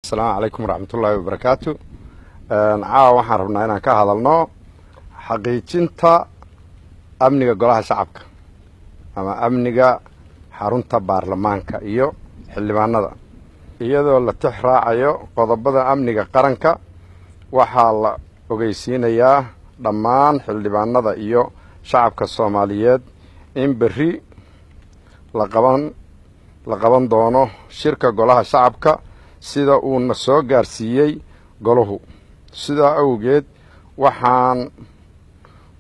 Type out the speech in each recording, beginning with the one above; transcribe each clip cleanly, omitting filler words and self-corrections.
السلام عليكم ورحمة الله وبركاته. عاو waxaan rabnaa inaan ka hadalno xaqiijinta amniga golaha shacabka ama amniga xarunta baarlamaanka iyo xildhibaanada iyadoo la tixraacayo qodobada amniga qaranka waxaa la ogeysiinayaa dhammaan xildhibaanada iyo shacabka Soomaaliyeed in berri la qaban doono shirka golaha shacabka sida uu na soo gaarsiiyay golahu sida awgeed waxaan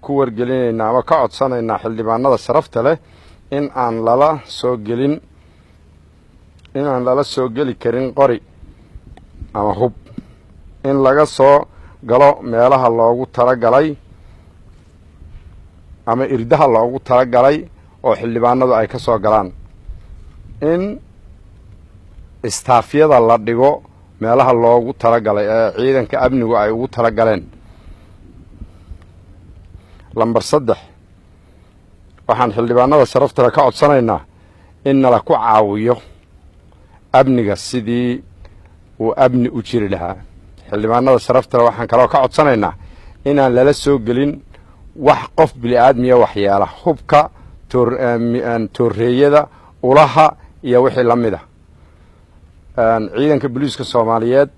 ku wargelinaynaa ama ka codsanaynaa xildhibaanada sharafta leh in aan lala soo geli karin qori ama hub in laga soo galo meelaha loogu talagalay ama irdaha loogu talagalay oo xildhibaanadu ay ka soo galaan in istaafyada la dhigo meelaha loogu talagalay ee ciidanka amnigu ay ugu talagaleen. lambar 3 waxaan xildhibaanada sharafta ka codsanaynaa in nala ku caawiyo amniga sidii uu amni u jiri lahaa. xildhibaanada sharafta waxaan kaloo ka codsanaynaa inaan lala soo gelin wax qof bini'aadmiya waxyaala hubka tooreeyada ulaha iyo wixii la mid ah. ciidanka booliiska Soomaaliyeed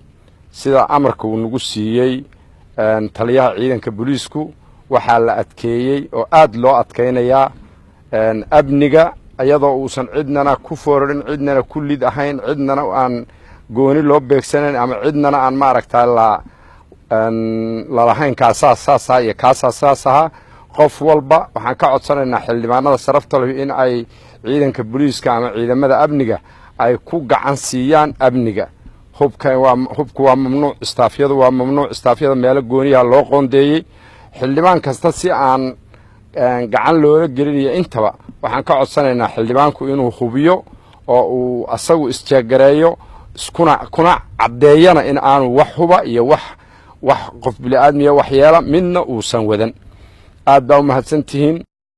sida amarka uu nagu siiyay taliyaha ciidanka booliisku waxaa la adkeeyay oo aad loo adkeynayaa amniga iyadoo uusan cidnana ku foorin cidnana ku lid ahayn cidnana aan gooni loo beegsanayn ama cidnana aan maaragtaa la lahayn kaasaasa iyo kaasaasa qof walba waxaan ka codsanaynaa xildhibaanada sharafta leh in ay ciidanka booliiska ama ciidamada amniga ay ku gacan siiyaan amniga. hubku waa mamnuuc istaafyadu waa mamnuuc istaafyada meelo gooniyaha loo qoondeeyay xildhibaan kasta si aan gacan loola gelinayo intaba waxaan ka codsanaynaa xildhibaanku inuu hubiyo oo uu asagu isjeegareeyo kuna caddeeyana in aanu wax huba iyo wax qof bini'aadmiya waxyeela midna uusan wadan. aad baa u mahadsantihiin.